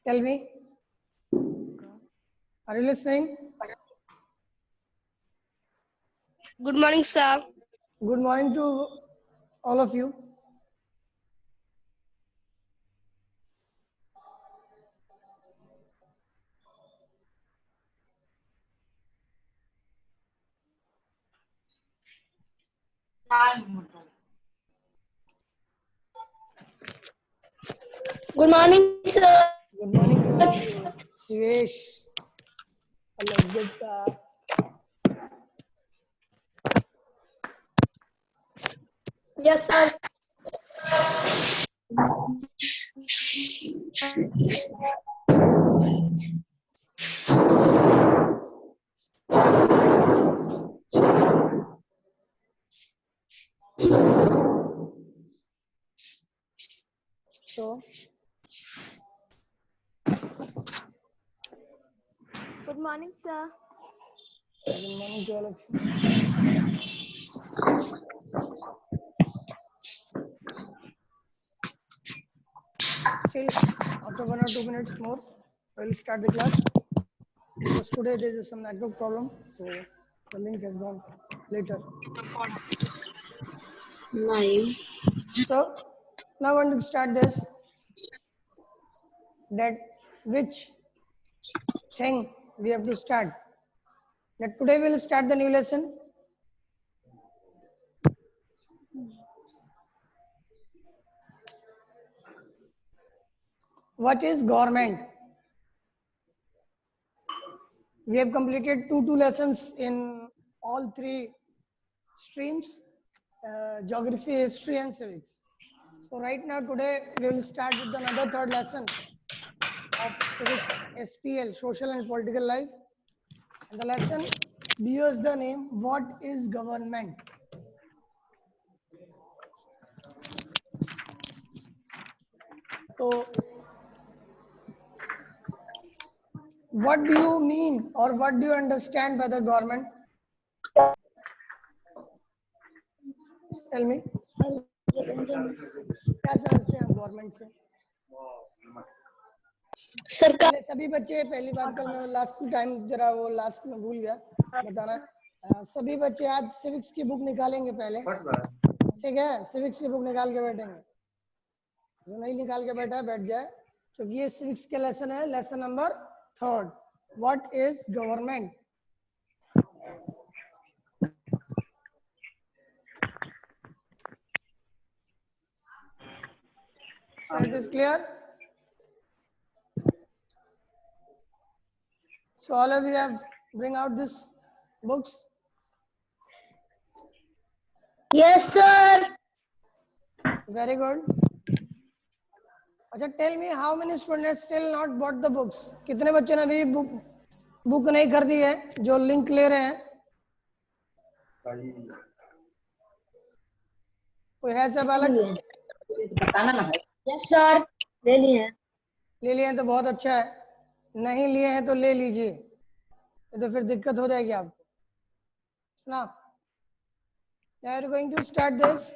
Tell me. Are you listening? Good morning, sir. Good morning to all of you. Good morning, sir. Good morning to all of you. Shivesh, Alagita. Yes, sir. So, Good morning, sir. good morning to all of you. Still, after 1 or 2 minutes more, we'll start the class. Because today there is some network problem, so the link has gone later. Nine. So, now I want to start this. That which thing we have to start. That today we'll start the new lesson. What is government? We have completed two lessons in all three streams, geography, history and civics. So right now today we will start with another third lesson of civics, SPL, social and political life. And the lesson bears the name, what is government? So what do you mean or what do you understand by the government? Tell me. क्या समझते हैं आप government से? सरकार. पहले सभी बच्चे, पहली बात कल मैं लास्ट टाइम जरा वो लास्ट में भूल गया बताना, सभी बच्चे आज सिविक्स की बुक निकालेंगे पहले, ठीक है? सिविक्स की बुक निकाल के बैठेंगे, जो नहीं निकाल के बैठा है बैठ जाए, क्योंकि ये सिविक्स के लेसन है, lesson number 3, what is government. So it is clear. So all of you have bring out this books. Yes, sir. Very good. अच्छा, tell me how many students still not bought the books? कितने बच्चों ने अभी book नहीं खरीदी है जो link ले रहे हैं? कोई है सब अलग? बताना ना भाई. Yes, sir. ले लिए हैं. ले लिए हैं तो बहुत अच्छा है, नहीं लिए हैं तो ले लीजिए, तो फिर दिक्कत हो जाएगी आपको. सुना? Now we are going to start this.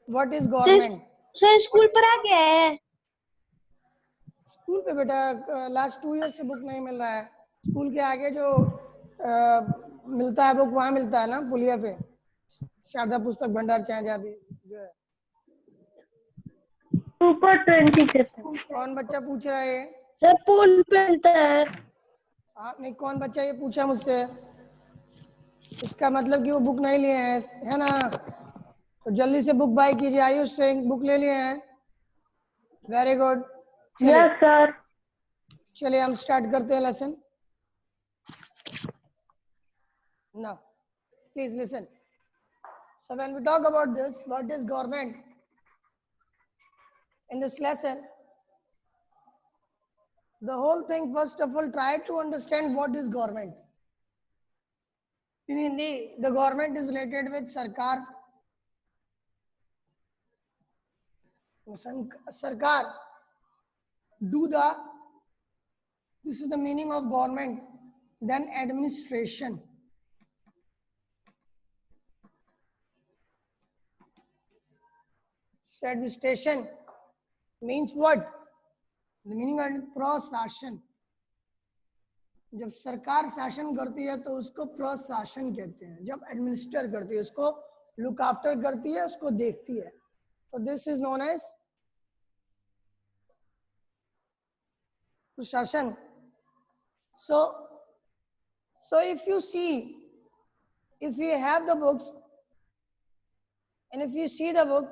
What is government? Sir school पर आ गया है. स्कूल पे बेटा लास्ट 2 ईयर से बुक नहीं मिल रहा है. स्कूल के आगे जो मिलता है बुक वहाँ मिलता है ना, पुलिया पे, शारदा पुस्तक भंडार चाहे जहाँ भी जो है. ऊपर 20 से. कौन बच्चा पूछ रहा है? सर पुल पे मिलता है. हाँ नहीं, कौन बच्चा ये पूछा मुझसे? इसका मतलब कि वो बुक नहीं लिए हैं, है ना? तो जल्दी से बुक बाय कीजिए. आयुष सिंह बुक ले लिए हैं? Very good. Yes, sir. चलिए हम स्टार्ट करते हैं lesson. Now, please listen. So when we talk about this, what is government? In this lesson, the whole thing, first of all, try to understand what is government. In Hindi, the government is related with Sarkar. Sarkar, do the, this is the meaning of government. Then administration. So administration means what? The meaning of प्रशासन, जब सरकार शासन करती है तो उसको प्रशासन कहते हैं, जब एडमिनिस्टर करती है उसको लुक आफ्टर करती है, उसको देखती है, तो दिस इज नोन एज प्रशासन. So if you see, if you have the books and if you see the book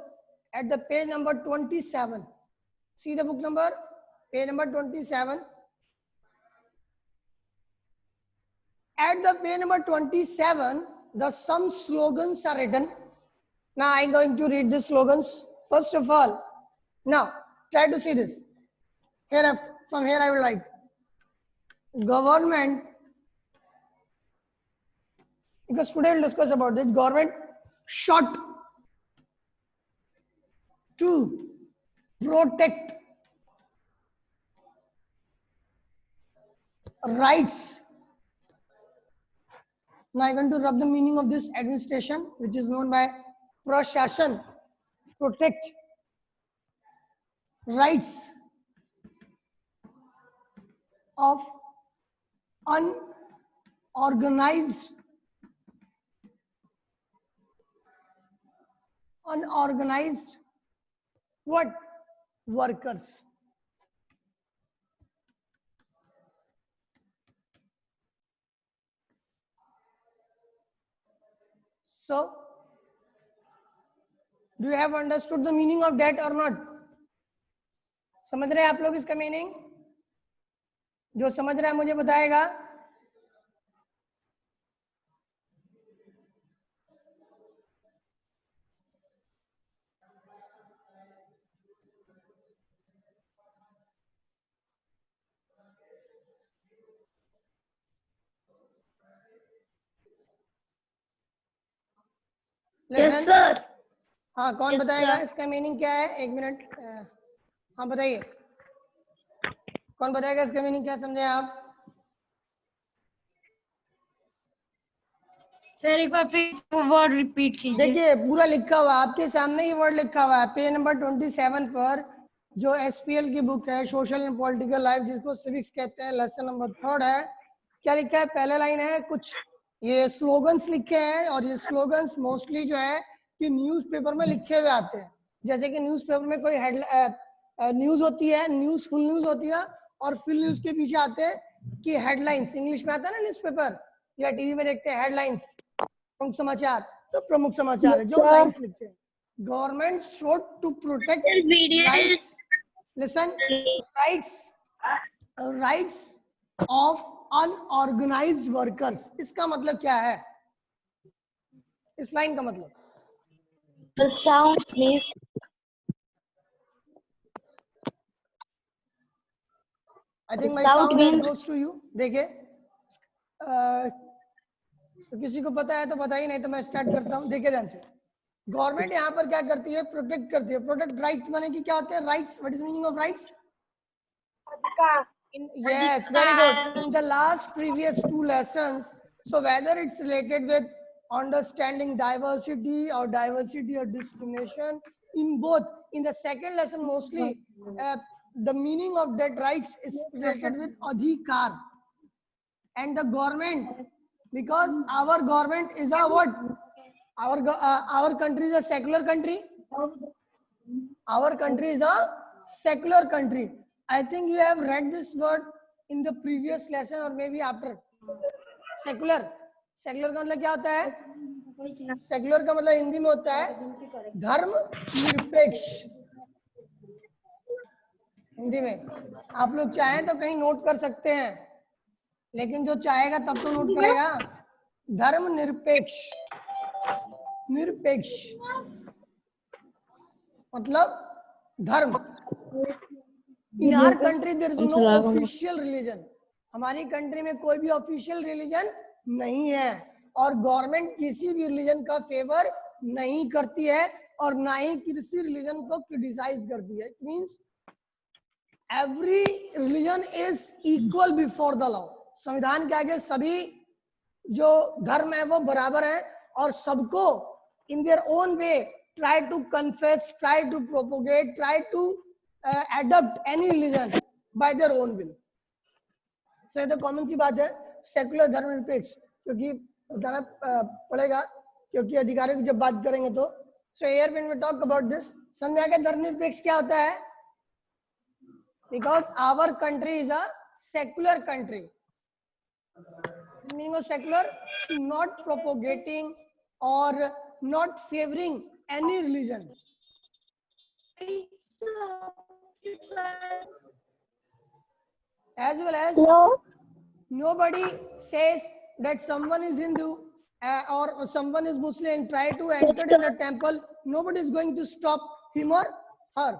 at the page number 27, see the book number, page number 27. At the page number 27, some slogans are written. Now I'm going to read the slogans. First of all, now try to see this. From here I will write. Government, because today we'll discuss about this. Government shot to protect rights. Now I'm going to rub the meaning of this administration, which is known by Prashashan. Protect rights of unorganized what? Workers. So, do you have understood the meaning of that or not? समझ रहे हैं आप लोग इसका meaning? जो समझ रहा है मुझे बताएगा. Yes sir. हाँ, कौन Yes, बताएगा sir. इसका मीनिंग क्या है? एक मिनट. हाँ बताइए, कौन बताएगा इसका मीनिंग क्या समझे आप? सर एक बार फिर वर्ड रिपीट कीजिए. देखिए पूरा लिखा हुआ है आपके सामने, ही वर्ड लिखा हुआ है पेज नंबर 27 पर, जो एसपीएल की बुक है, सोशल एंड पॉलिटिकल लाइफ, जिसको सिविक्स कहते हैं, लेसन नंबर 3 है. क्या लिखा है? पहले लाइन है, कुछ ये स्लोगन्स लिखे हैं, और ये स्लोगन्स मोस्टली जो है कि न्यूज़पेपर में लिखे हुए आते हैं. जैसे कि न्यूज़पेपर में कोई न्यूज होती है, न्यूज फुल न्यूज होती है, और फुल न्यूज के पीछे आते हैं कि हेडलाइंस, इंग्लिश में आता है ना न्यूज़पेपर या टीवी में देखते हैं हेडलाइंस, प्रमुख समाचार, तो प्रमुख समाचार है जो लाइन्स लिखते हैं. Government should to protect rights, listen, rights of unorganised workers. इसका मतलब क्या है? इस लाइन का मतलब The sound means I think my Sound sound means- goes to you. देखिए तो किसी को पता है तो पता ही, नहीं तो मैं स्टार्ट करता हूँ. देखिए ध्यान से, गवर्नमेंट यहाँ पर क्या करती है? प्रोटेक्ट करती है. प्रोटेक्ट राइट माने कि क्या होते हैं? Rights. What is meaning of rights? Yes, very good. In the last previous 2 lessons, so whether it's related with understanding diversity or discrimination, in both, in the second lesson mostly, the meaning of that rights is related with adhikar and the government, because our government is a what? Our country is a secular country. Our country is a secular country. I think you have read this word in the previous lesson or maybe after. Secular. Secular का मतलब क्या होता है? Secular का मतलब हिंदी में होता है धर्म निरपेक्ष. हिंदी में आप लोग चाहें तो कहीं नोट कर सकते हैं, लेकिन जो चाहेगा तब तो नोट करेगा. धर्म निरपेक्ष. निरपेक्ष मतलब धर्म. In our country there is no official religion. हमारी कंट्री में कोई भी ऑफिशियल रिलीजन नहीं है, और गवर्नमेंट किसी भी रिलीजन का फेवर नहीं करती है, और ना ही किसी रिलीजन को क्रिटिसाइज करती है. It means every religion is equal before the law. संविधान के आगे सभी जो धर्म है वो बराबर है, और सबको in their own way try to confess, try to propagate, try to adopt any religion. by their own will. So ये तो कॉमन सी बात है, सेकुलर धर्मनिरपेक्ष, क्योंकि बताना पड़ेगा, क्योंकि अधिकारियों की जब बात करेंगे तो. So here when we talk about this, समझ में आ गया धर्मनिरपेक्ष क्या होता है? Because our country is a secular country. The meaning of secular, not propagating or not favoring any religion. As well as nobody says that someone is Hindu or someone is Muslim and try to enter in the temple. Nobody is going to stop him or her.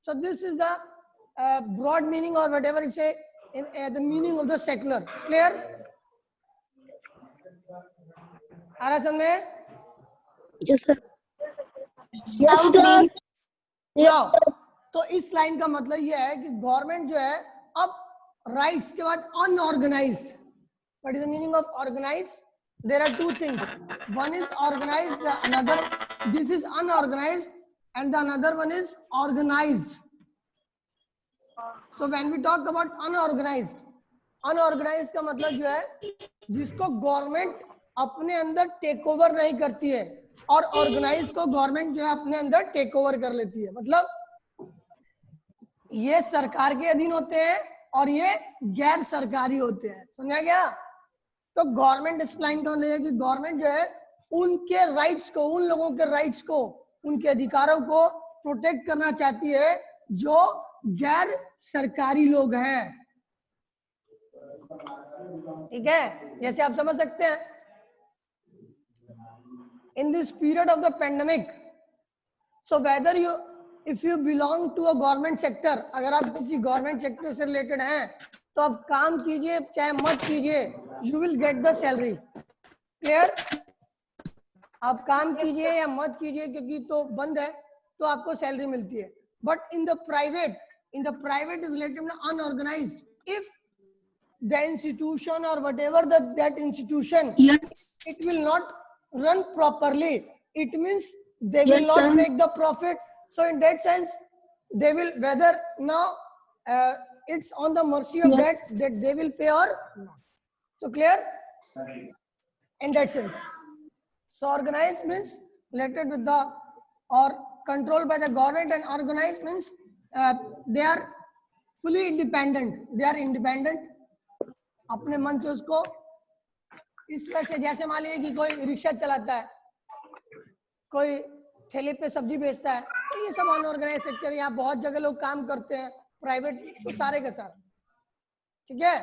So this is the broad meaning or whatever it say in the meaning of the secular. Clear? आ रहा समझ में? Yes, sir. Yes, sir. Now, तो इस line का मतलब ये है कि गवर्नमेंट जो है अब राइट्स के बाद unorganised. What is the meaning of organised? There are two things. One is organised, the another, this is unorganised and the another one is organised. So when we talk about unorganised, unorganised का मतलब जो है जिसको government अपने अंदर take over नहीं करती है, और ऑर्गेनाइज को गवर्नमेंट जो है अपने अंदर टेक ओवर कर लेती है. मतलब ये सरकार के अधीन होते हैं और ये गैर सरकारी होते हैं. समझा गया? तो गवर्नमेंट इस लाइन का मतलब है कि गवर्नमेंट जो है उनके राइट्स को, उन लोगों के राइट्स को, उनके अधिकारों को प्रोटेक्ट करना चाहती है जो गैर सरकारी लोग हैं. ठीक है? जैसे आप समझ सकते हैं, in this period of the pandemic, so whether if you belong to a government sector, अगर आप किसी गवर्नमेंट सेक्टर से रिलेटेड हैं तो आप काम कीजिए चाहे मत कीजिए, you will get the salary. Clear? आप काम कीजिए या मत कीजिए क्योंकि तो बंद है तो आपको सैलरी मिलती है. But in the private is relatively unorganized. If the institution or whatever that institution, Yes. it will not run properly, it means they will Yes, not sir. make the profit. So in that sense they will, whether now it's on the mercy of Yes. that they will pay or not. So clear in that sense? So organized means related with the or controlled by the government, and organized means they are fully independent. They are independent. अपने मन से उसको इस वजह से, जैसे मान लीजिए कि कोई रिक्शा चलाता है, कोई ठेले पे सब्जी बेचता है, तो ये सब अनऑर्गेनाइज सेक्टर. यहाँ बहुत जगह लोग काम करते हैं प्राइवेट, तो सारे के सारे. ठीक है?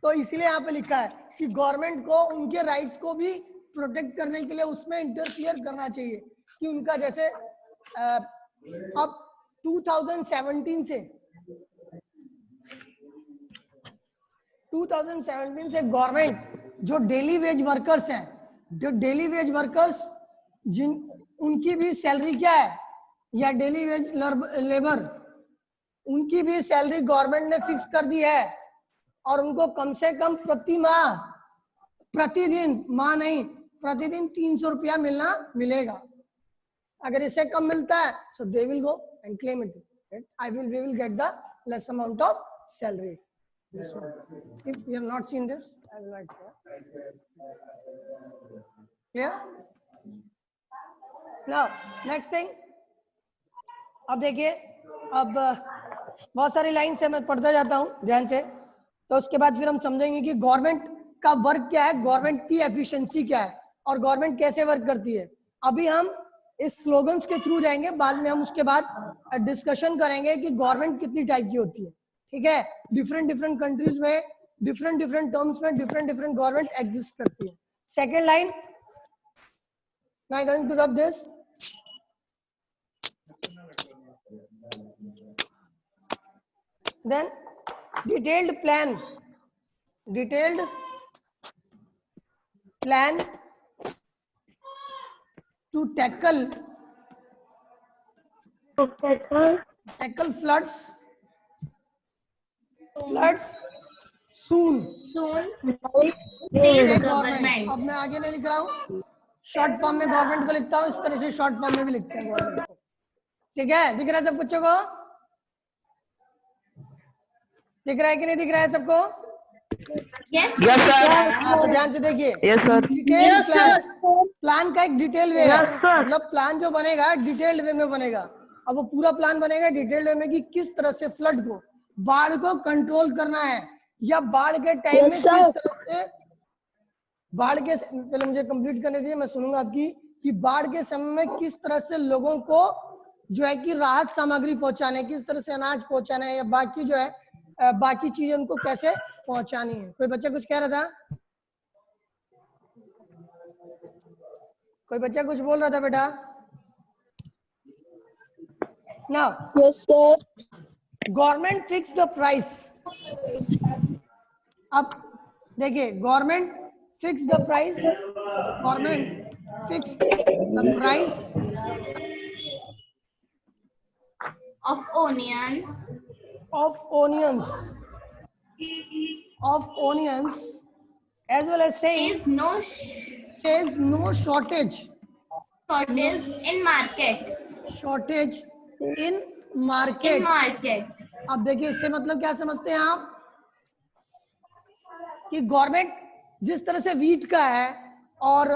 तो इसलिए यहाँ पे लिखा है कि गवर्नमेंट को उनके राइट्स को भी प्रोटेक्ट करने के लिए उसमें इंटरफियर करना चाहिए. कि उनका जैसे अब 2017 से गवर्नमेंट जो डेली वेज वर्कर्स हैं, जो डेली वेज वर्कर्स जिन उनकी भी सैलरी क्या है, या डेली वेज लेबर, उनकी भी सैलरी गवर्नमेंट ने फिक्स कर दी है और उनको कम से कम प्रति माह, प्रतिदिन, माह नहीं, प्रतिदिन 300 रुपया मिलेगा. अगर इससे कम मिलता है so they will go and claim it. We will get the less amount of salary. This one. If you have not seen this, I will write here. Clear? Now, next thing. अब देखिए, अब बहुत सारी line से मैं पढ़ता जाता हूँ ध्यान से, तो उसके बाद फिर हम समझेंगे कि गवर्नमेंट का वर्क क्या है, गवर्नमेंट की एफिशिएंसी क्या है और गवर्नमेंट कैसे वर्क करती है. अभी हम इस स्लोगन्स के थ्रू जाएंगे, बाद में हम उसके बाद डिस्कशन करेंगे कि गवर्नमेंट कितनी टाइप की होती है. ठीक है? डिफरेंट कंट्रीज में डिफरेंट टर्म्स में डिफरेंट गवर्नमेंट एग्जिस्ट करती है. Second line, now I am going to rub this. Then detailed plan to tackle floods soon. Government, अब मैं आगे नहीं लिख रहा हूँ, शॉर्ट फॉर्म में गवर्नमेंट को लिखता हूँ, इस तरह से शॉर्ट फॉर्म में भी लिखते हैं गवर्नमेंट को. ठीक है? दिख रहा है सब बच्चों को? दिख रहा है कि नहीं दिख रहा है सबको? Yes, Yes, sir. हाँ, तो ध्यान से देखिए। Yes, sir. Detail plan, plan का एक डिटेल वे है। Yes, sir. मतलब प्लान जो बनेगा डिटेल्ड वे में बनेगा। अब वो पूरा प्लान बनेगा डिटेल्ड वे में कि किस तरह से फ्लड को, बाढ़ को कंट्रोल करना है, या बाढ़ के टाइम में Yes, किस sir. तरह से बाढ़ के, पहले मुझे कंप्लीट करने दीजिए, मैं सुनूंगा आपकी, कि बाढ़ के समय में किस तरह से लोगों को जो है कि राहत सामग्री पहुंचाने, किस तरह से अनाज पहुंचाना है, या बाकी जो है बाकी चीजें उनको कैसे पहुंचानी है। कोई बच्चा कुछ कह रहा था? कोई बच्चा कुछ बोल रहा था बेटा? Now Yes, sir. Government fix the price. अब देखिए, government fix the price, government fix the price of onions of onions, as well as saying is no says no shortage shortage in market. in market। In market. अब देखिए, इससे मतलब क्या समझते हैं आप? कि गवर्नमेंट जिस तरह से वीट का है और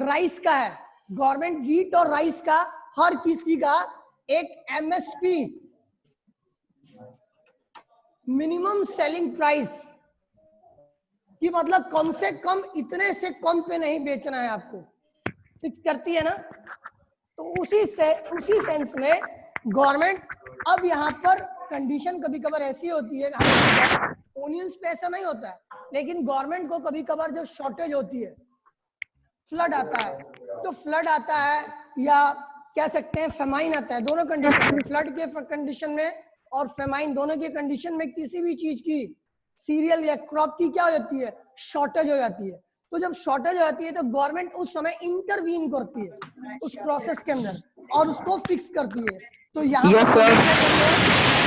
राइस का है, गवर्नमेंट वीट और राइस का हर किसी का एक एमएसपी, मिनिमम सेलिंग प्राइस, कि मतलब कम से कम इतने से कम पे नहीं बेचना है आपको, फिक्स करती है ना। तो उसी सेंस में गवर्नमेंट, अब यहाँ पर कंडीशन कभी कभार ऐसी होती है, ओनियंस पे ऐसा नहीं होता है, लेकिन गवर्नमेंट को कभी कभार जब शॉर्टेज होती है, फ्लड आता है, तो फ्लड आता है या कह सकते हैं फेमाइन आता है, दोनों कंडीशन में, फ्लड के कंडीशन में और फेमाइन दोनों के कंडीशन में किसी भी चीज की, सीरियल या क्रॉप की क्या हो जाती है, शॉर्टेज हो जाती है। तो जब शॉर्टेज हो जाती है तो गवर्नमेंट उस समय इंटरवीन करती है उस प्रोसेस के अंदर और उसको फिक्स करती है। तो यहाँ Yes, sir.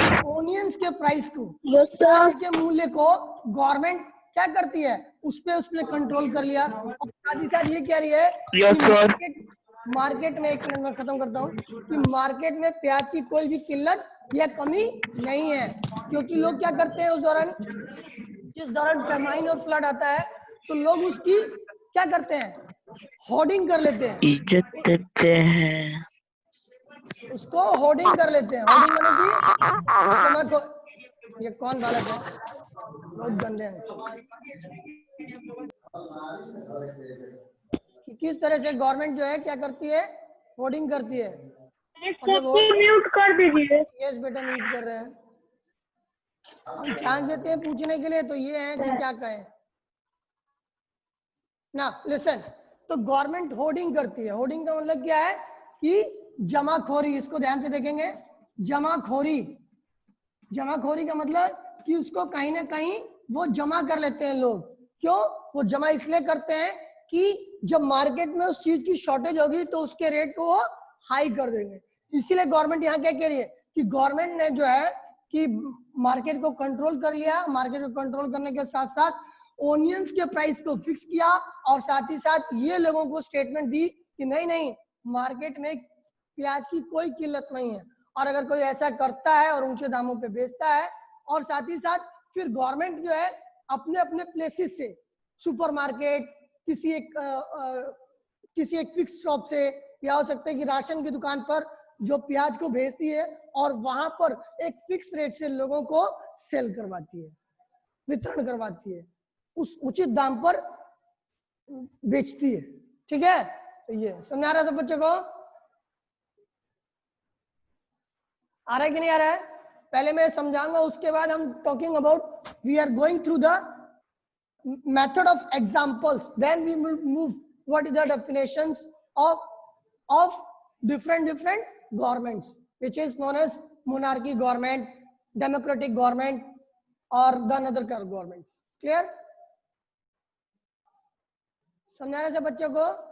पर ओनियंस के प्राइस को, Yes, sir. प्याज के मूल्य को गवर्नमेंट क्या करती है, उस पे कंट्रोल कर लिया। और साथ ही साथ ये कह रही है Yes, कि sir. मार्केट में, एक मिनट में खत्म करता हूँ, कि मार्केट में प्याज की कोई भी किल्लत या कमी नहीं है, क्योंकि लोग क्या करते हैं उस दौरान, जिस दौरान फेमाइन और फ्लड आता है, तो लोग उसकी क्या करते हैं, होर्डिंग कर लेते हैं, इज्जत देते हैं। उसको होर्डिंग कर लेते हैं। होर्डिंग माने कि ये कौन बालक है, बहुत गंदे हैं कि किस तरह से गवर्नमेंट जो है क्या करती है, होर्डिंग करती है। म्यूट कर दीजिए। यस बेटा, म्यूट कर रहे हैं, हम चांस देते हैं पूछने के लिए, तो ये है कि क्या कहें ना। लिसन, तो गवर्नमेंट होर्डिंग करती है। होर्डिंग का मतलब क्या है कि जमाखोरी, इसको ध्यान से देखेंगे, जमाखोरी, जमाखोरी का मतलब कि उसको कहीं ना कहीं वो जमा कर लेते हैं लोग। क्यों वो जमा इसलिए करते हैं कि जब मार्केट में उस चीज की शॉर्टेज होगी तो उसके रेट को वो हाई कर देंगे। इसीलिए गवर्नमेंट यहाँ क्या कह रही है कि गवर्नमेंट ने जो है कि मार्केट को कंट्रोल कर लिया, मार्केट को कंट्रोल करने के साथ साथ ओनियंस के प्राइस को फिक्स किया, और साथ ही साथ ये लोगों को स्टेटमेंट दी कि नहीं नहीं, मार्केट में प्याज की कोई किल्लत नहीं है, और अगर कोई ऐसा करता है और ऊंचे दामों पे बेचता है, और साथ ही साथ फिर गवर्नमेंट जो है अपने अपने प्लेसेस से, सुपरमार्केट, किसी एक फिक्स शॉप से, या हो सकता है कि राशन की दुकान पर जो प्याज को भेजती है, और वहां पर एक फिक्स रेट से लोगों को सेल करवाती है, वितरण करवाती है, उस उचित दाम पर बेचती है। ठीक है, तो ये समझ आ रहा है सब बच्चों को? आ रहा है कि नहीं आ रहा है? पहले मैं समझाऊंगा, उसके बाद हम talking about, we are going through the method of examples, then we move what is the definitions of different governments, which is known as monarchy government, democratic government, or the another kind of governments. Clear? समझाने से बच्चों को?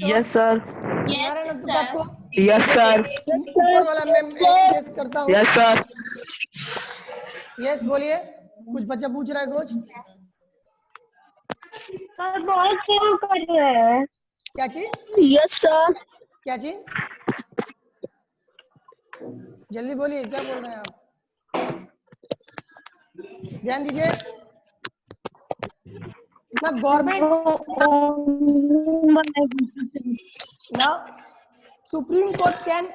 Yes, sir. Yes, sir. Yes, sir. ऊपर वाला मैं करता हूँ। Yes, sir. Yes बोलिए, कुछ बच्चा पूछ रहा है कुछ। सर बहुत सेव कर रहे हैं। क्या चीज? Yes sir. क्या चीज? जल्दी बोलिए, क्या बोल रहे हैं आप? ध्यान दीजिए ना, गवर्नमेंट ना, supreme court can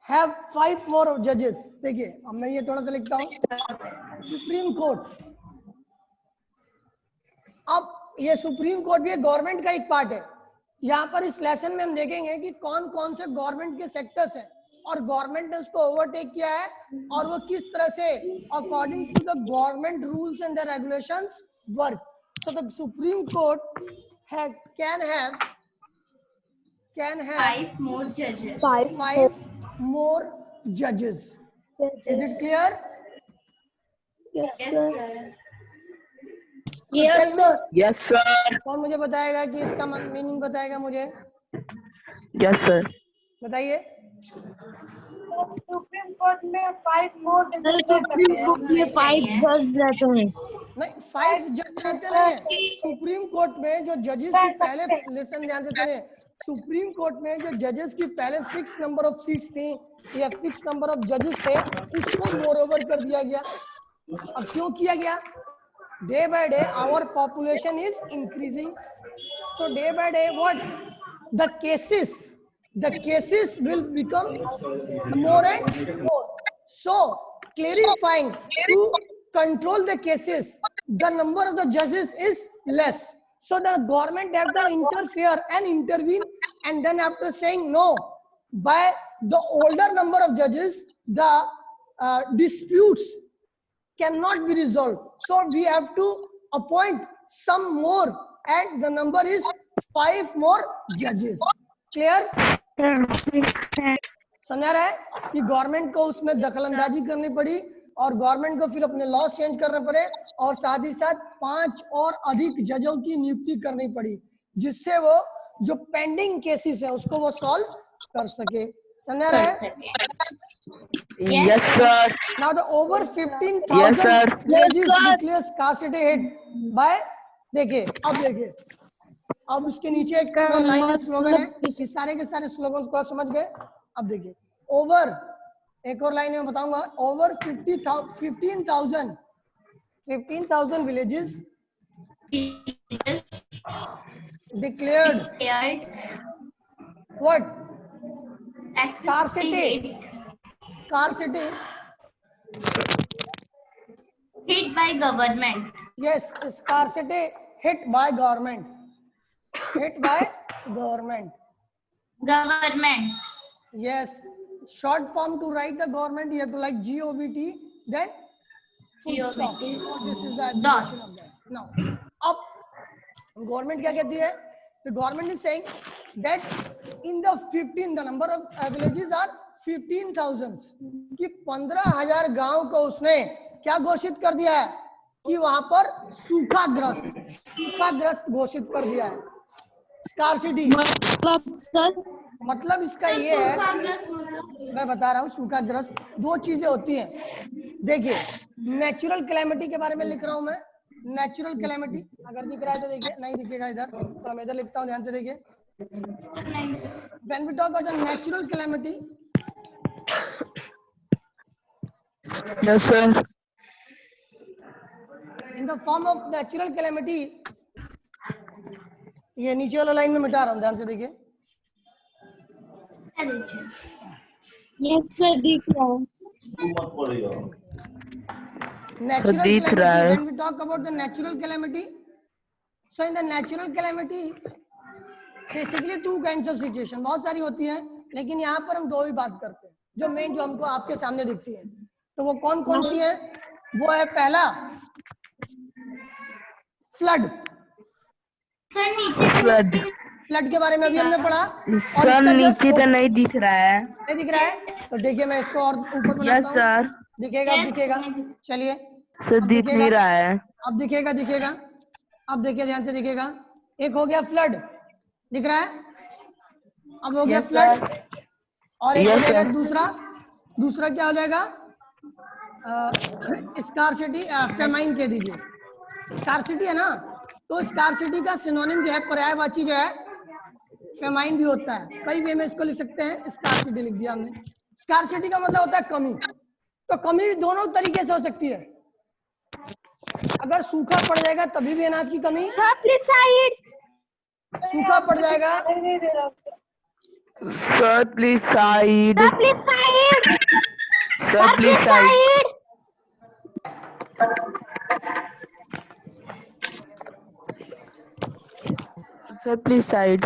have 5 more जजेस। देखिए अब मैं ये थोड़ा सा लिखता हूँ, सुप्रीम कोर्ट। अब ये सुप्रीम कोर्ट भी गवर्नमेंट का एक पार्ट है। यहाँ पर इस लेसन में हम देखेंगे कि कौन कौन से गवर्नमेंट के सेक्टर्स हैं और गवर्नमेंट ने उसको ओवरटेक किया है और वो किस तरह से according to the government rules and the regulations work. So the supreme court can have 5 more judges. 5 more judges. Is it clear? Yes, sir. Yes sir. Yes sir. कौन मुझे बताएगा कि इसका मीनिंग बताएगा मुझे? Yes sir. बताइए। Supreme court में 5 more supreme court में 5 जज रहते हैं। नहीं, 5 जज रहते नहीं। सुप्रीम कोर्ट में जो जजेस की पहले, लिसन ध्यान से सुनिए, सुप्रीम कोर्ट में जो जजेस की पहले 6 नंबर ऑफ सीट्स थी या 6 नंबर ऑफ जजेस थे, उसको मोर ओवर कर दिया गया। अब क्यों किया गया? Day by day our population is increasing, so day by day what the cases will become more and more. So clarifying to control the cases, the number of the judges is less. So the government have to interfere and intervene, and then after saying no, by the older number of judges, the disputes cannot be resolved. So we have to appoint some more, and the number is 5 more judges. Clear? समझा रहा है कि government को उसमें दखलंदाजी करनी पड़ी और government को फिर अपने लॉ चेंज करने पड़े और साथ ही साथ 5 और अधिक जजों की नियुक्ति करनी पड़ी, जिससे वो जो पेंडिंग केसेस है उसको वो सॉल्व कर सके। समझा रहा है? Yes sir. Now the over 15,000 Yes, sir. judges declare scarcity hit by, देखिए अब उसके नीचे एक लाइन स्लोगन है, ये सारे के सारे स्लोगन को आप समझ गए। अब देखिए ओवर, एक और लाइन में बताऊंगा, over 15,000 villages declared what? Scarcity hit by government. Yes, scarcity hit by government. Yes, short form to write the government, you have to like GOVT, then full stop. This is the abbreviation of that. Now, अब government क्या कहती है? The government is saying that in the 15, the number of villages are 15,000, कि 15,000 गांव को उसने क्या घोषित कर दिया है कि वहां पर सूखाग्रस्त घोषित कर दिया है। स्कार्सिटी मतलब इसका ये है, मैं बता रहा हूँ, सूखाग्रस्त 2 चीजें होती हैं। देखिए नेचुरल कैलेमिटी के बारे में लिख रहा हूं मैं, नेचुरल कैलेमिटी, अगर दिख रहा है तो देखिए, नहीं दिखेगा इधर तो मैं इधर लिखता हूँ, ध्यान से देखिए। When we talk about the natural calamity, yes sir. in the form of natural calamity, ये नीचे वाला लाइन में मिटा रहा हूँ, ध्यान से देखिए। यस सर, दिख रहा है। Natural दिख रहा calamity, है। when we talk about the natural calamity, so in the natural calamity basically 2 kinds of situation, बहुत सारी होती हैं, लेकिन यहाँ पर हम 2 ही बात करते हैं जो मेन, जो हमको आपके सामने दिखती है। तो वो कौन कौन सी है? वो है पहला फ्लड। फ्लड के बारे में अभी हमने पढ़ा। सर नीचे तो नहीं दिख रहा है। नहीं दिख रहा है तो देखिए मैं इसको और ऊपर बनाता यस हूँ। सर। दिखेगा, अब दिखेगा, चलिए सर दिख नहीं रहा है। अब दिखेगा, अब देखिए ध्यान से दिखेगा। एक हो गया फ्लड, दिख रहा है? अब हो गया फ्लड, और एक हो जाएगा दूसरा क्या हो जाएगा? स्कार्सिटी, फेमाइन कह दीजिए। स्कार्सिटी है ना, तो स्कार्सिटी का सिनोनिम जो है, पर्यायवाची जो है, फेमाइन भी होता है। कई वे में इसको लिख सकते हैं, स्कार्सिटी लिख दिया हमने। स्कार्सिटी का मतलब होता है कमी। तो कमी दोनों तरीके से हो सकती है। अगर सूखा पड़ जाएगा तभी भी अनाज की कमी, Sir, please side. सूखा पड़ जाएगा, sir please side, Sir, please side. Sir please side, sir please side,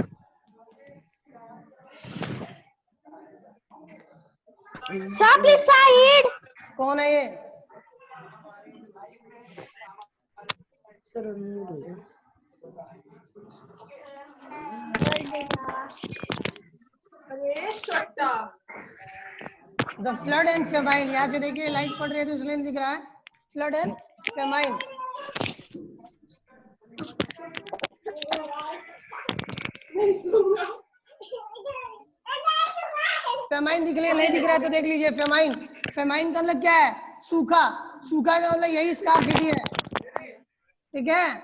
Sir, please side. कौन है ये? द फ्लड एंड फेमाइन, यहाँ से देखिए लाइट पड़ रही है तो इसलिए दिख रहा है फ्लड एंड फेमाइन। फेमाइन दिख रही है, नहीं दिख रहा है तो देख लीजिए फेमाइन। फेमाइन का मतलब क्या है? सूखा। सूखा का मतलब यही स्कार्सिटी है, ठीक है।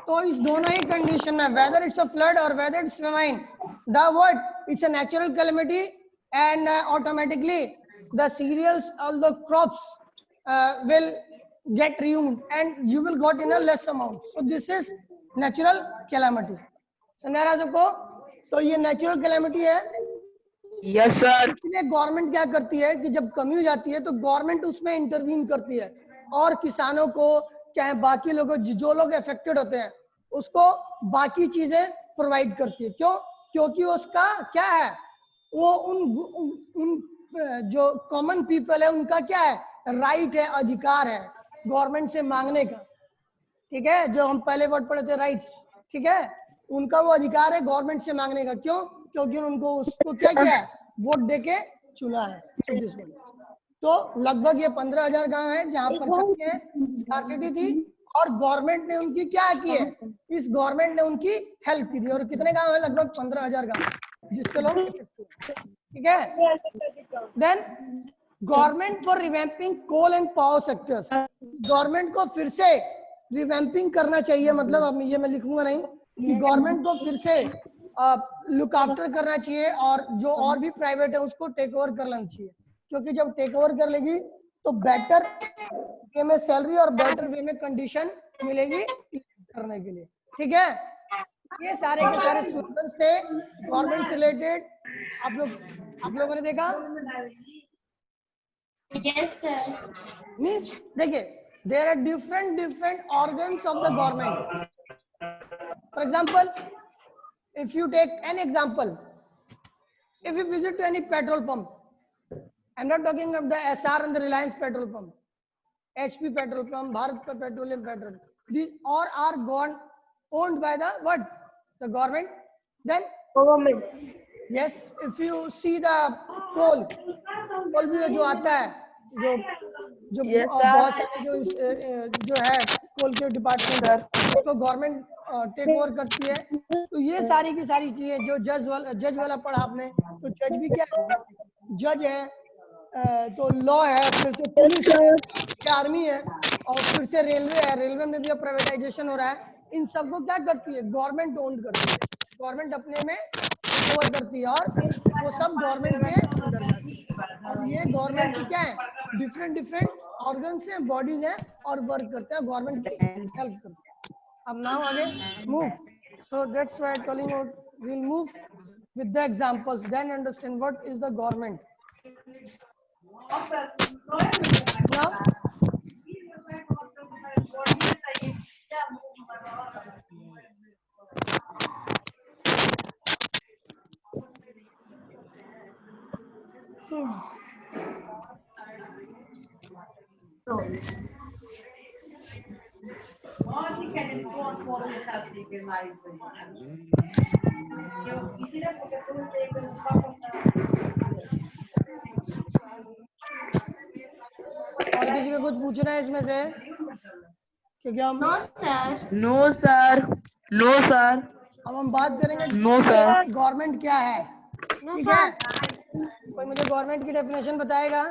तो इस दोनों ही कंडीशन में, वेदर इट्स अ फ्लड और whether it's famine, the what it's a natural calamity and automatically the cereals, all the crops will get ruined and you will got in a less amount. So this is natural calamity. समझा रहा सबको? तो ये natural calamity है। Yes sir. इसलिए government क्या करती है कि जब कमी हो जाती है तो गवर्नमेंट उसमें इंटरवीन करती है और किसानों को, चाहे बाकी लोगों, जो लोग अफेक्टेड होते हैं, उसको बाकी चीजें प्रोवाइड करती है। क्यों? क्योंकि उसका क्या है, वो उन जो कॉमन पीपल है उनका क्या है, राइट है, अधिकार है गवर्नमेंट से मांगने का, ठीक है। जो हम पहले वर्ड पढ़े थे, राइट्स, ठीक है। उनका वो अधिकार है गवर्नमेंट से मांगने का। क्यों? क्योंकि उनको उसको क्या किया है, वोट देके चुना है छत्तीसगढ़। तो लगभग ये 15,000 गांव है जहां पर कमी है, स्कार्सिटी थी, और गवर्नमेंट ने उनकी क्या की है, इस गवर्नमेंट ने उनकी हेल्प की थी। और कितने गांव है? लगभग 15,000 गांव जिससे लोग इफेक्ट हुए, ठीक है। Then government for revamping coal and power sectors, government को फिर से रिवैम्पिंग करना चाहिए। मतलब अब ये मैं लिखूंगा नहीं कि गवर्नमेंट को फिर से लुक आफ्टर करना चाहिए और जो और भी प्राइवेट है उसको टेक ओवर कर लेना चाहिए। क्योंकि जब टेक ओवर कर लेगी तो बेटर वे में सैलरी और बेटर वे में कंडीशन मिलेगी करने के लिए, ठीक है। ये सारे के सारे स्लोगन्स थे गवर्नमेंट से रिलेटेड। आप लोगों ने देखा? Yes, sir. मीन्स देखिए, there are different organs of the government. For example, if you take an example, if you visit to any petrol pump, I'm not talking of the SR and the Reliance petrol pump, HP petrol pump, Bharat Petroleum petrol, these all are owned by the what? The government. Then Government. yes, if you see the coal भी जो आता है, जो बहुत सारे जो है कोल के डिपार्टमेंट, उसको गवर्नमेंट टेक ओवर करती है। तो ये सारी की सारी चीजें जो जज वाला पढ़ा आपने, तो जज भी क्या है, जज है, तो लॉ है, फिर से पुलिस है, आर्मी है, और फिर से रेलवे है। रेलवे में भी अब प्राइवेटाइजेशन हो रहा है। इन सबको क्या करती है, गवर्नमेंट ओन करती है, गवर्नमेंट अपने में ओवर करती है और वो सब गवर्नमेंट के अंदर जाती है। और ये गवर्नमेंट की क्या है, डिफरेंट ऑर्गन्स हैं, बॉडीज हैं और वर्क करते हैं, गवर्नमेंट की हेल्प करते हैं। अब नाउ आगे move, so that's why telling out, we will move with the examples, then understand what is the government. Now और किसी को कुछ पूछना है इसमें से? क्योंकि हम No, sir. No sir, no sir, अब हम बात करेंगे नो सर। गवर्नमेंट क्या है, ठीक है। कोई मुझे गवर्नमेंट की डेफिनेशन बताएगा?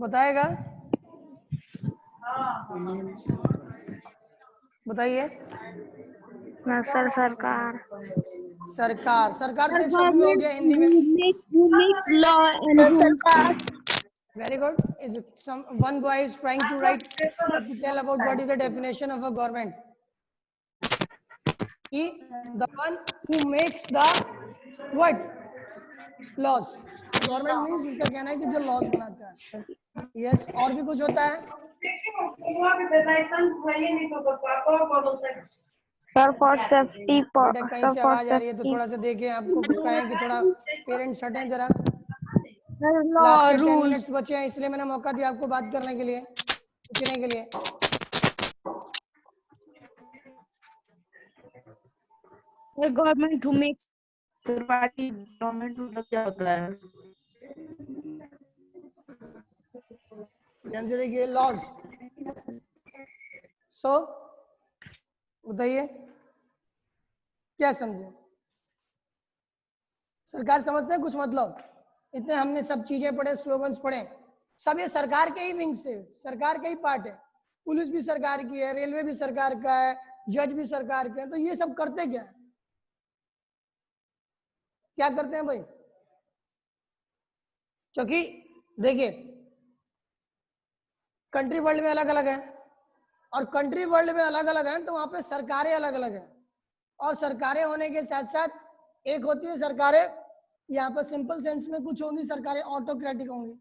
बताएगा? बताइए। सर सरकार। सरकार, सरकार तो Sir, एक शब्द में हो government गया हिंदी में। who makes law and rules. Very good. Is it one boy is trying to write or to tell about what is the definition of a government? He, the one who makes the what? Laws. Government means इसका कहना है कि जो laws बनाता है. Yes. और भी कुछ होता है? Sir, for safety. बेटा कहीं Sir, से for आवाज आ रही है तो safety. थोड़ा सा देखें. आपको कहें कि थोड़ा पेरेंट्स हटें जरा. Sir, क्लास law के 10 rules. मिनट्स बचे हैं इसलिए मैंने मौका दिया आपको बात करने के लिए, पूछने के लिए. The government who makes. सरकारी गवर्नमेंट मतलब क्या होता है? ध्यान से देखिए, लॉज. सो बताइए क्या समझे? सरकार समझते हैं कुछ मतलब? इतने हमने सब चीजें पढ़े, स्लोगन्स पढ़े, सब ये सरकार के ही विंग से, सरकार के ही पार्ट है. पुलिस भी सरकार की है, रेलवे भी सरकार का है, जज भी सरकार के हैं. तो ये सब करते क्या है? क्या करते हैं भाई? क्योंकि देखिए कंट्री वर्ल्ड में अलग अलग है, और कंट्री वर्ल्ड में अलग अलग है तो वहां पे सरकारें अलग अलग हैं. और सरकारें होने के साथ साथ एक होती है सरकारें, यहाँ पर सिंपल सेंस में कुछ होंगी सरकारें ऑटोक्रेटिक होंगी,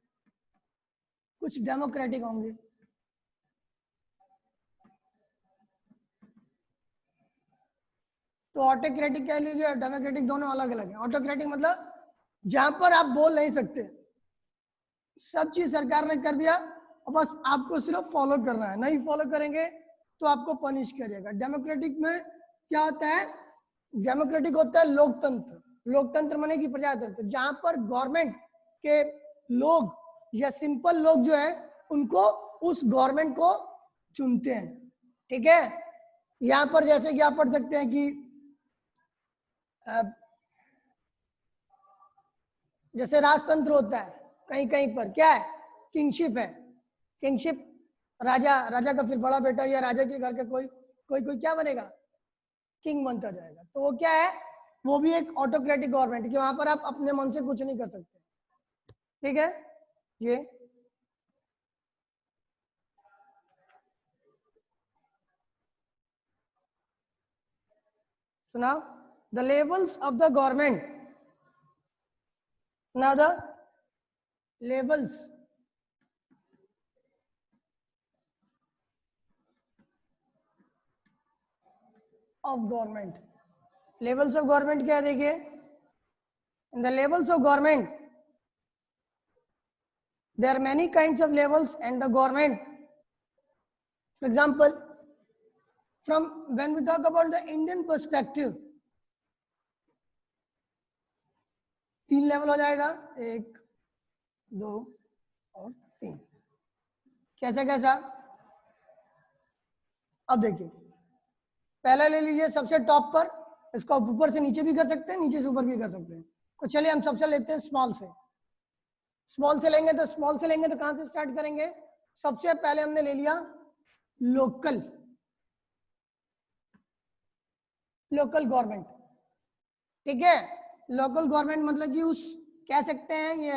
कुछ डेमोक्रेटिक होंगी. तो ऑटोक्रेटिक कह लीजिए, डेमोक्रेटिक, दोनों अलग अलग है. ऑटोक्रेटिक मतलब जहां पर आप बोल नहीं सकते, सब चीज सरकार ने कर दिया और बस आपको सिर्फ फॉलो करना है. नहीं फॉलो करेंगे तो आपको पनिश किया जाएगा. डेमोक्रेटिक में क्या होता है? डेमोक्रेटिक होता है लोकतंत्र. लोकतंत्र माने कि प्रजातंत्र, जहां पर गवर्नमेंट के लोग या सिंपल लोग जो है उनको उस गवर्नमेंट को चुनते हैं. ठीक है. यहां पर जैसे कि आप पढ़ सकते हैं कि जैसे राजतंत्र होता है कहीं कहीं पर, क्या है? किंगशिप है. किंगशिप, राजा, राजा का फिर बड़ा बेटा या राजा के घर का कोई कोई कोई क्या बनेगा? किंग बनता जाएगा. तो वो क्या है? वो भी एक ऑटोक्रेटिक गवर्नमेंट, कि वहां पर आप अपने मन से कुछ नहीं कर सकते. ठीक है. ये सुनाओ. The levels of the government. Now the levels of government. Levels of government क्या है? देखिए, in the levels of government there are many kinds of levels and the government, for example, from when we talk about the Indian perspective, 3 level हो जाएगा, 1 2 और 3. कैसा कैसा? अब देखिए, पहला ले लीजिए सबसे टॉप पर. इसको ऊपर से नीचे भी कर सकते हैं, नीचे से ऊपर भी कर सकते हैं. तो चलिए हम सबसे लेते हैं स्मॉल से. स्मॉल से लेंगे तो कहां से स्टार्ट करेंगे? सबसे पहले हमने ले लिया लोकल. Local government. ठीक है. लोकल गवर्नमेंट मतलब कि उस, कह सकते हैं ये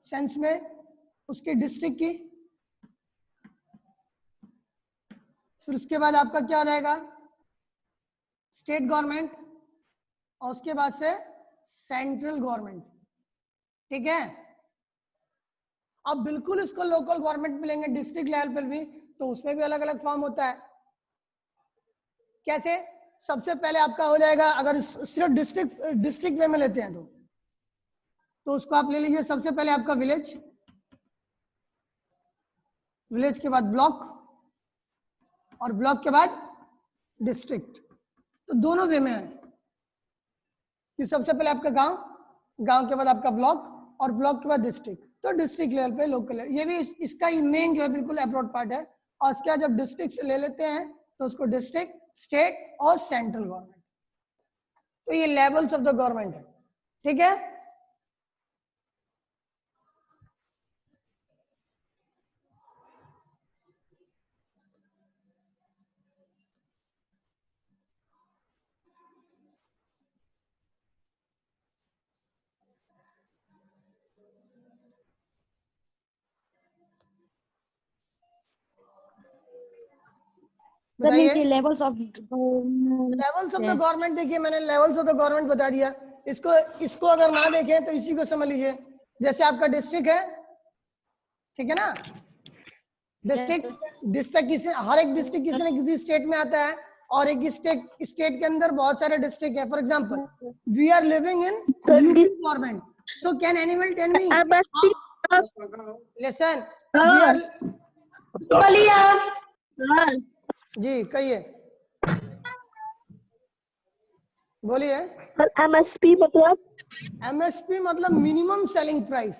सेंस में, उसके डिस्ट्रिक्ट की. फिर उसके बाद आपका क्या हो जाएगा? State government. और उसके बाद से सेंट्रल गवर्नमेंट. ठीक है. अब बिल्कुल इसको लोकल गवर्नमेंट में लेंगे डिस्ट्रिक्ट लेवल पर भी, तो उसमें भी अलग अलग फॉर्म होता है. कैसे? सबसे पहले आपका हो जाएगा, अगर सिर्फ डिस्ट्रिक्ट वे में लेते हैं तो उसको आप ले लीजिए. सबसे पहले आपका विलेज, विलेज के बाद ब्लॉक, और ब्लॉक के बाद डिस्ट्रिक्ट. तो दोनों वे में है कि सबसे पहले आपका गांव, गांव के बाद आपका ब्लॉक, और ब्लॉक के बाद डिस्ट्रिक्ट. तो डिस्ट्रिक्ट लेवल पे लोकल है. ये भी इसका ही मेन जो है बिल्कुल अप्रोच पार्ट है. और इसके बाद जब डिस्ट्रिक्ट ले लेते हैं तो उसको डिस्ट्रिक्ट, स्टेट और सेंट्रल गवर्नमेंट. तो ये लेवल्स ऑफ द गवर्नमेंट है. ठीक है. That means बताइए levels of government. Levels of the government. देखिए मैंने लेवल्स ऑफ द गवर्नमेंट बता दिया। इसको अगर ना देखें तो इसी को समझ लीजिए। जैसे आपका डिस्ट्रिक्ट है, ठीक है ना, डिस्ट्रिक्ट किसी, हर एक डिस्ट्रिक्ट किसी न किसी स्टेट में आता है, और एक स्टेट के अंदर बहुत सारे डिस्ट्रिक्ट है। For example we are living in UP government, so can anyone tell me, listen, we are, जी कहिए, बोलिए। MSP मतलब एमएसपी मतलब मिनिमम सेलिंग प्राइस,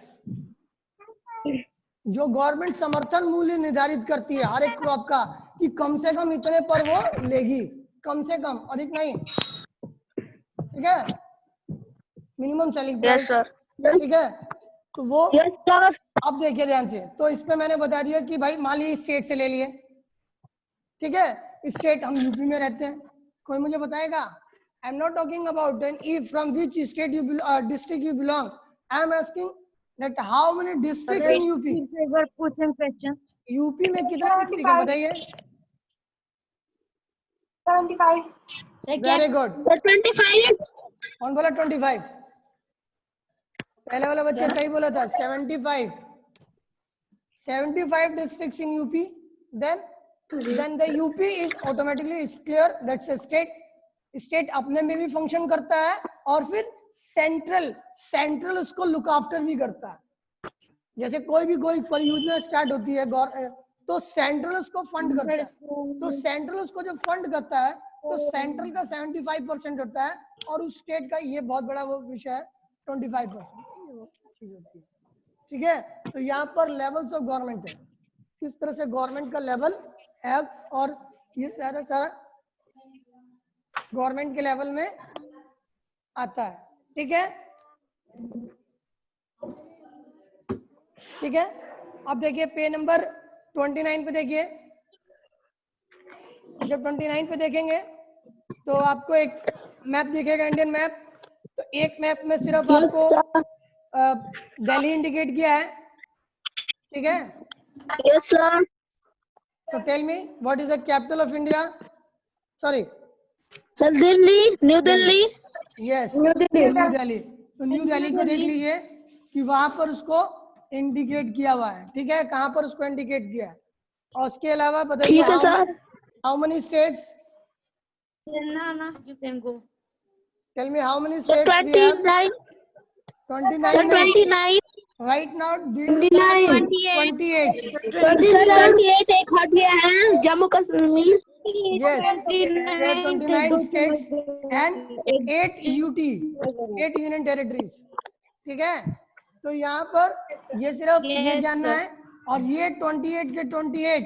जो गवर्नमेंट समर्थन मूल्य निर्धारित करती है हर एक क्रॉप का, कि कम से कम इतने पर वो लेगी, कम से कम, अधिक नहीं, ठीक है, मिनिमम सेलिंग प्राइस। ठीक है, तो वो अब देखिए ध्यान से। तो इस पे मैंने बता दिया कि भाई मान लीजिए स्टेट से ले लिए, ठीक है, स्टेट हम यूपी में रहते हैं, कोई मुझे बताएगा? I am not talking about then if from which state you district you belong, I am asking that how many districts in UP. पूछें क्वेश्चन। यूपी में कितने डिस्ट्रिक्ट है बताइए? 75। Very good. 25। कौन बोला 25? पहले वाला बच्चा सही बोला था, 75। 75 districts in UP, then the UP is automatically is clear that's a state. State अपने में भी फंक्शन करता है, और फिर सेंट्रल उसको लुक आफ्टर भी करता है। जैसे कोई परियोजना स्टार्ट होती है तो सेंट्रल उसको फंड करता है, तो सेंट्रल उसको जब फंड करता है तो सेंट्रल का 75% होता है, और उस स्टेट का, ये बहुत बड़ा वो विषय है, 25%। ठीक है, तो यहाँ पर लेवल्स ऑफ गवर्नमेंट है, किस तरह से गवर्नमेंट का लेवल है, और ये सारा गवर्नमेंट के लेवल में आता है। ठीक है, ठीक है। अब देखिए पे नंबर 29 पे देखिए, जब 29 पे देखेंगे तो आपको एक मैप दिखेगा, इंडियन मैप। तो एक मैप में सिर्फ आपको दिल्ली इंडिकेट किया है, ठीक है। Yes sir. तो tell me what is the capital of India? Sorry sir Delhi, new Delhi. Yes, new Delhi. तो न्यू दिल्ली को देख लीजिए कि वहां पर उसको इंडिकेट किया हुआ है, ठीक है, कहां पर उसको इंडिकेट किया है। और उसके अलावा बताइए हाउ मेनी स्टेट्स? ना you can go. Tell me how many states we have? 29 right now. 28 एक हट गया है, Jammu Kashmir. yes, there are 29 states and 8 UT, 8 union territories. ठीक है, तो यहाँ पर ये सिर्फ ये जानना है, और ये 28 के 28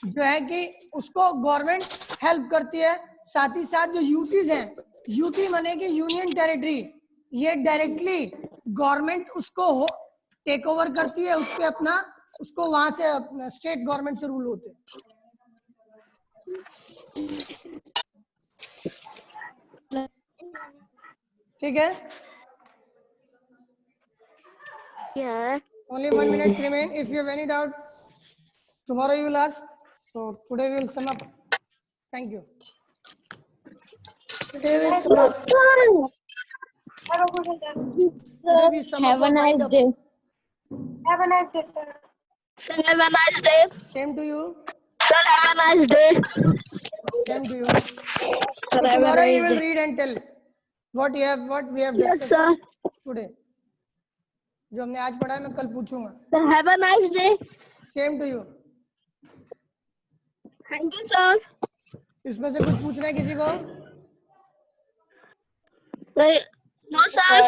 जो है कि उसको गवर्नमेंट हेल्प करती है। साथ ही साथ जो यूटीज हैं, यूटी माने कि यूनियन टेरिटरी, ये डायरेक्टली गवर्नमेंट उसको टेक ओवर करती है, उससे अपना, उसको वहां से स्टेट गवर्नमेंट से रूल होते हैं। ठीक है, only 1 minute remain. If you have any doubt, tomorrow you will ask. So today we will sum up. Thank you. Today we sum up. Have a nice day. Have a nice day, sir. Sir, have a nice day. Same to you. Sir, have a nice day. Same to you. So tomorrow you will read and tell what we have discussed today. जो हमने आज पढ़ा है मैं कल पूछूंगा। Sir, have a nice day. Same to you. Thank you, sir. इसमें से कुछ पूछना है किसी को? Sir, no, sir.